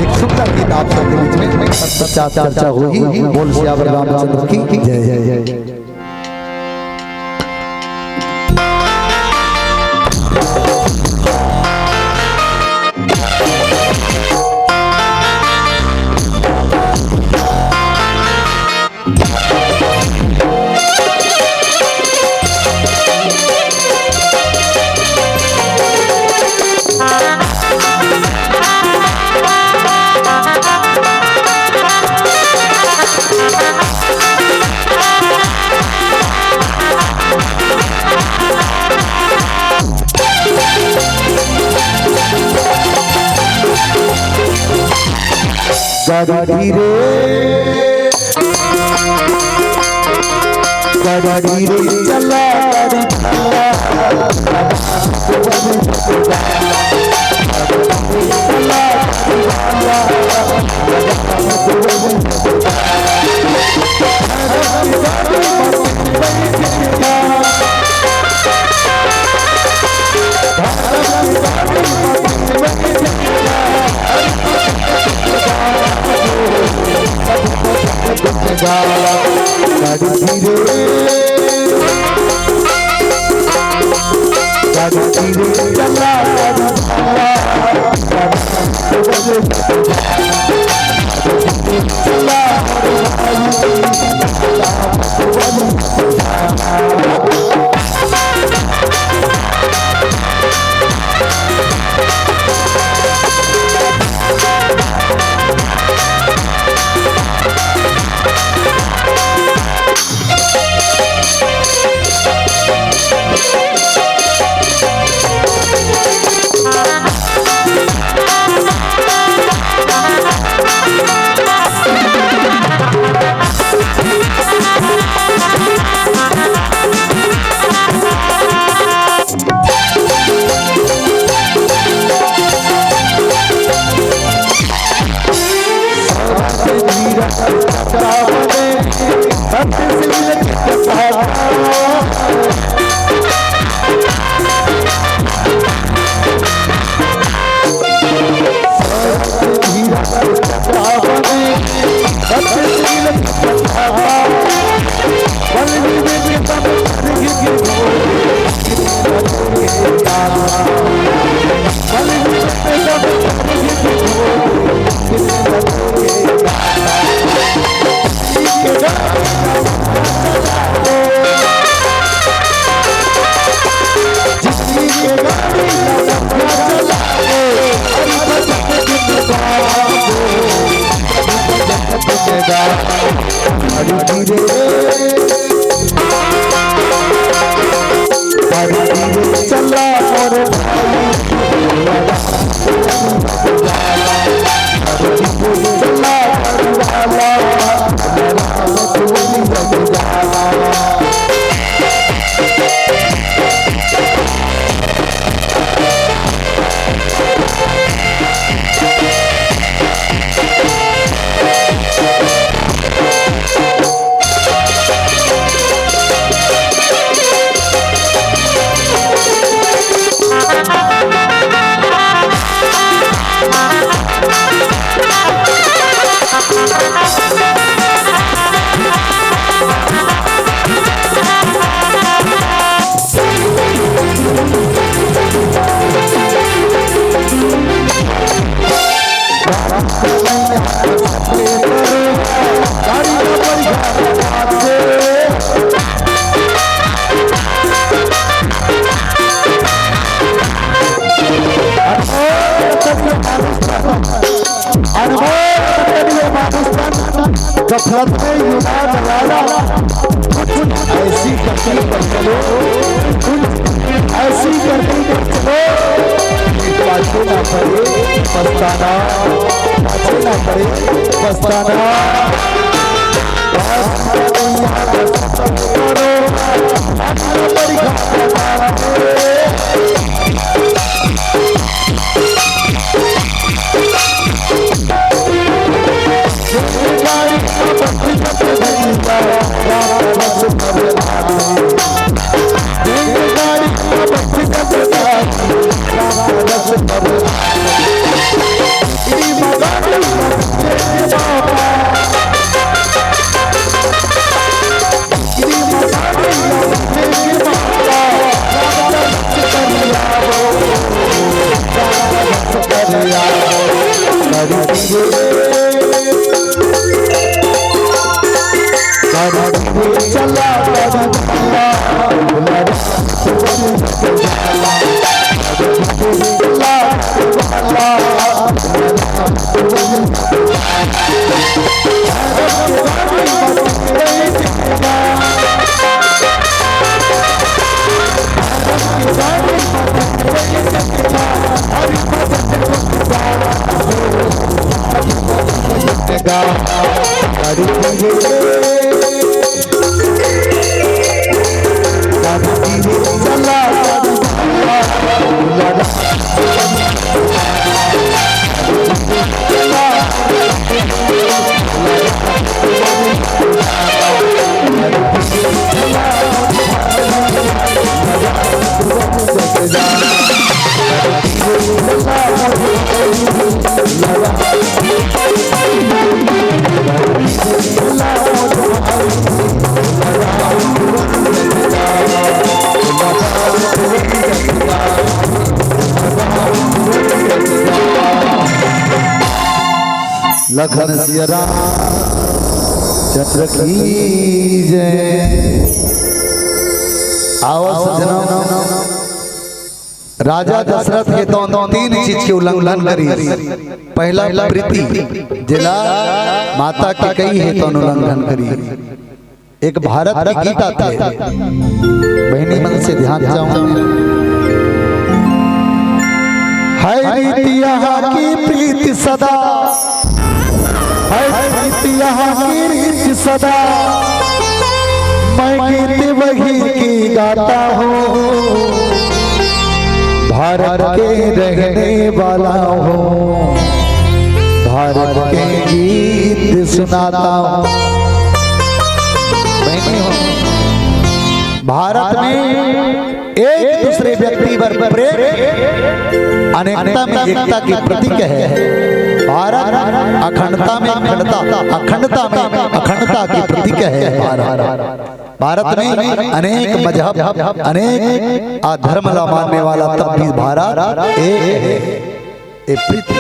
एक सुंदर गीत आप सबके बीच में चर्चा होगी। बोल सियावर रामचंद्र की जय जय जय। गाड़ी रे चला गफलत में युवा दलाला कुछ ऐसी करनी पर चलो कुछ ऐसी करनी पर चलो पाछे ना पड़े पछताना पाछे ना पड़े पछताना लखन सिया राम चंद्र की जय। आओ सज्जनों, राजा दशरथ के तो तीन चीज के उल्लंघन करी। पहला प्रीति जिला माता की कई है तो उल्लंघन करी। एक भारत की गीता थे, बहनी मन से ध्यान चाहूंगा। है रीति यहाँ की प्रीति सदा, है रीति यहाँ की रीति सदा, मैं गीत वही की गाता हूँ, भारत के रहने वाला हूँ, भारत के गीत सुनाता हूँ। भारत में एक दूसरे व्यक्ति पर प्रेम अनेकता में एकता की प्रतीक है। भारत अखंडता में अखंडता, अखंडता में अखंडता की प्रतीक है। भारत में अनेक मजहब, अनेक धर्म मानने वाला, तब भी भारत एक प्रीति।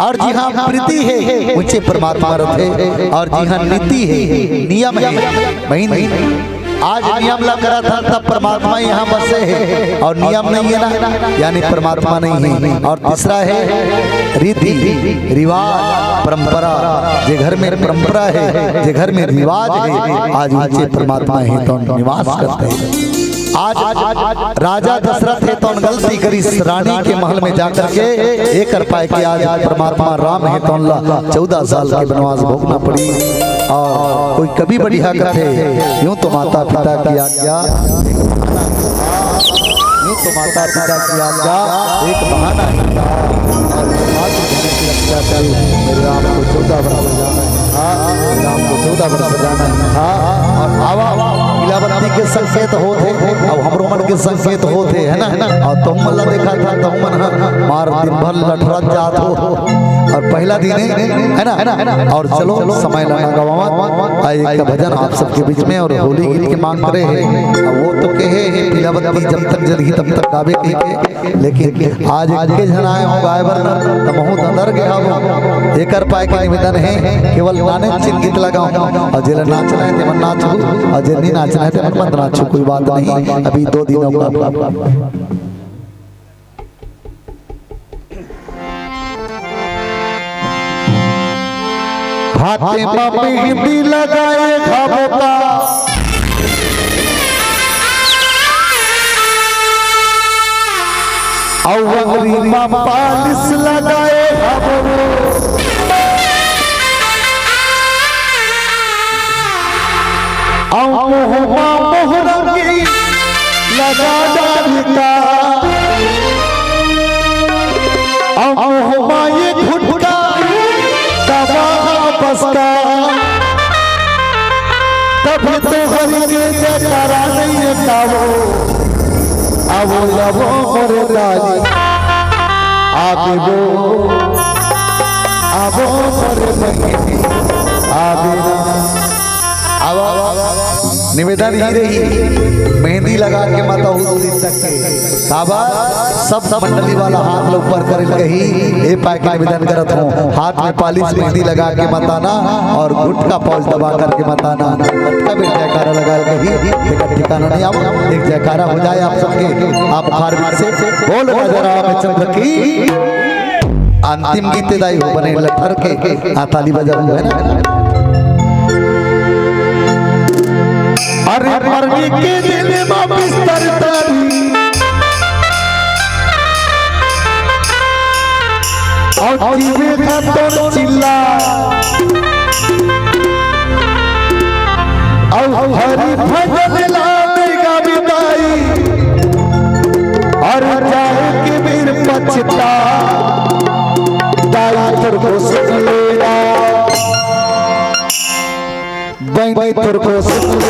और जी हाँ प्रीति है ऊंचे परमात्मा रहते, और जी हाँ नीति है, नियम है महीने। आज नियम लग रहा था तब परमात्मा यहाँ बसे है, और नियम नहीं है ना, यानी परमात्मा नहीं है। और तीसरा है रीति रिवाज परंपरा, जे घर में परंपरा है, जे घर में रिवाज है, आज ऊंचे परमात्मा है तो निवास करते हैं। आज राजा दशरथ है तो गलती करी, रानी के महल में जाकर के एक कर पाए कि आज परमात्मा राम है तो 14 साल के वनवास भोगना पड़ी। और कोई कभी बढ़िया कथे, यूं तो माता पिता की आज्ञा, यूं तो माता पिता की आज्ञा एक बहाना है। मेरे राम को 14 वर्ष जाना है, राम को 14 वर्ष जाना है। और आवा मिलावती के संकेत होते, अब हमरो मन के संकेत होते है ना। और तुम मल्ला देखा था तुम मन मार दिन भर लठरत जात हो, और पहला दिन है ना। और चलो समय लगा गवावा एक भजन आप सबके बीच में, और होली गीत के मांग करे है। अब वो तो कहे मिलावती जब तक जलही तब तक गावे के, लेकिन आज के जन आए हो गाय वरना तो बहुत अंदर गया हो। एक पाए के निवेदन है केवल गाने चिन्ह गीत लगाऊं, और जिला नाचना है ते मन नाचू, और जिला नहीं नाचना है ते मन मत नाचू, कोई बात नहीं। अभी 2 दिनों का हाथे में मेहंदी लगाए खाबो का, और रीमा पालिस लगाए खाबो, और नमस्कार। तभी तो हरि के जयकारा नहीं है कावो आवो आवो मोरे दाजी आगे वो आवो मोरे बंगी आगे निवेदन ही रही मेहंदी लगा के माता काबा सब मंडली वाला हाथ लो ऊपर करे कही ए पाए के निवेदन करत हूं हाथ में पालिश मेहंदी लगा के मताना और घुट का पौज दबा करके मताना कब एक जयकारा लगा कही एक ठिकाना नहीं आओ एक जयकारा हो जाए आप सबके आप फारवीर से बोल राजा रामचंद्र की अंतिम गीत दाई हो बने लठर के ताली बजा है ना। अरे मरने के दिन में बिस्तर तरी और जीवे का तो चिल्ला और हरी भजन लाएगा विदाई और जाए के मेर पछता दाई तुर को सुन लेगा बाई तुर को सुन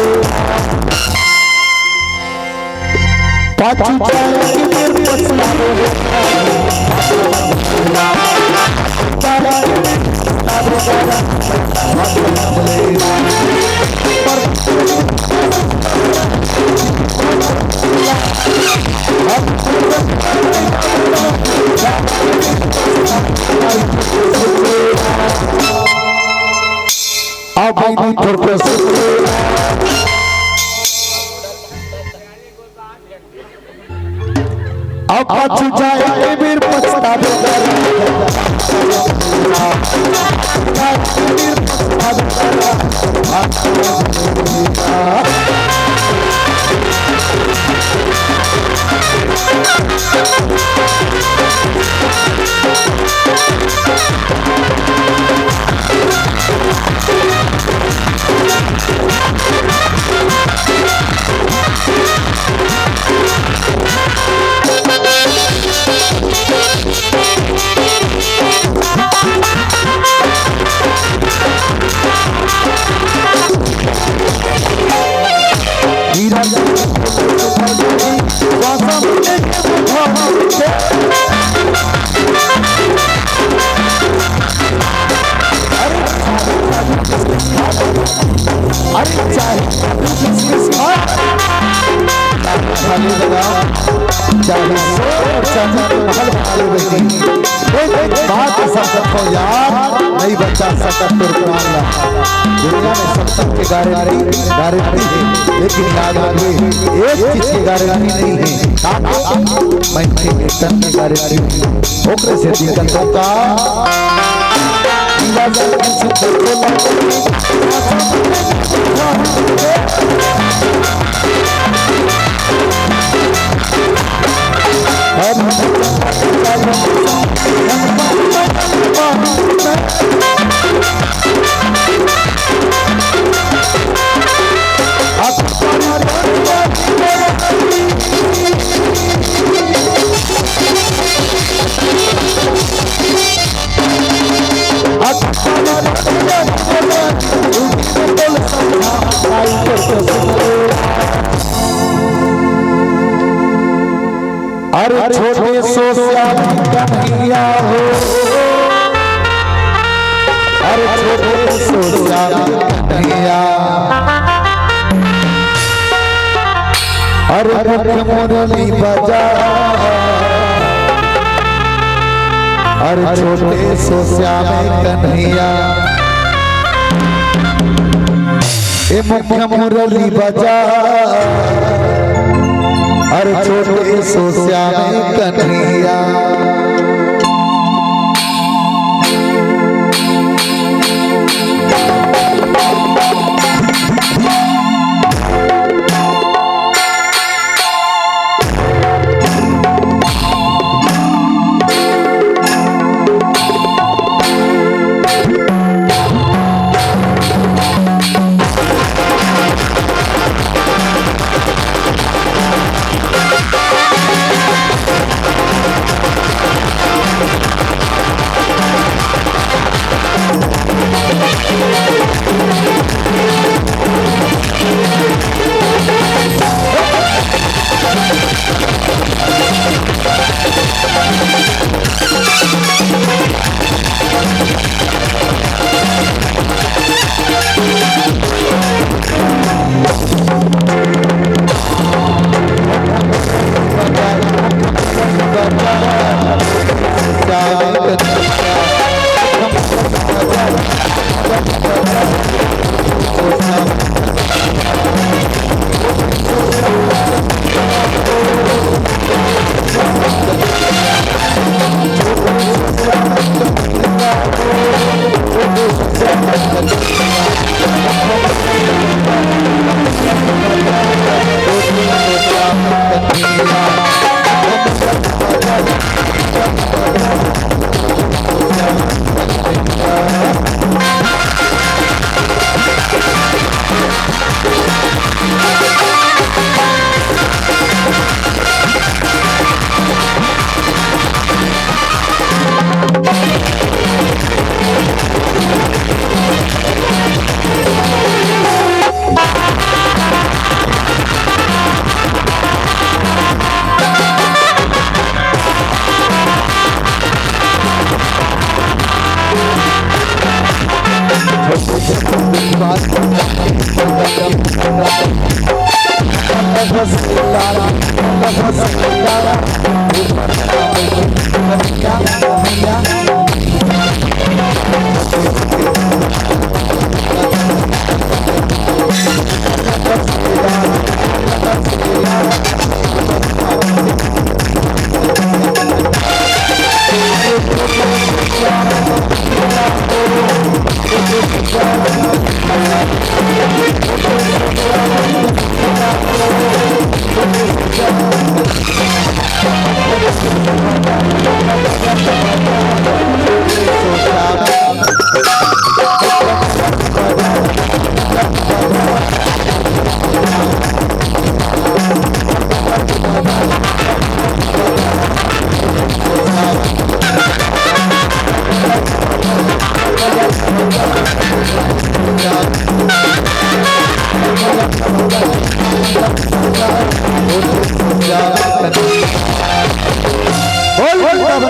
पाछू जाए कि मेर पछता अब तुर को सुन अब पाछू जाए कि मेर पछता बात सब को यार नहीं बच्चा सकत दुर्गाना दुनिया में सब के गारंटी है लेकिन याद रखिए एक चीज की गारंटी नहीं है मैं की गारंटी ओकरे से दिक्कतों का अरे छोटे सोश्याल कन्हैया हो अरे छोटे सोश्याल कन्हैया अरे मुख्य मुरली बजा अरे छोटे सोश्याल कन्हैया ए मुख्य मुरली बजा अरे छोटे सोश्याल कन्हैया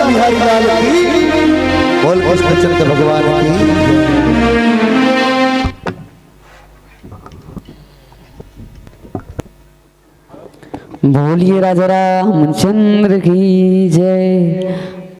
बिहारी लाल की बोल कृष्णचंद्र भगवान की। बोलिए राजा रामचंद्र की जय।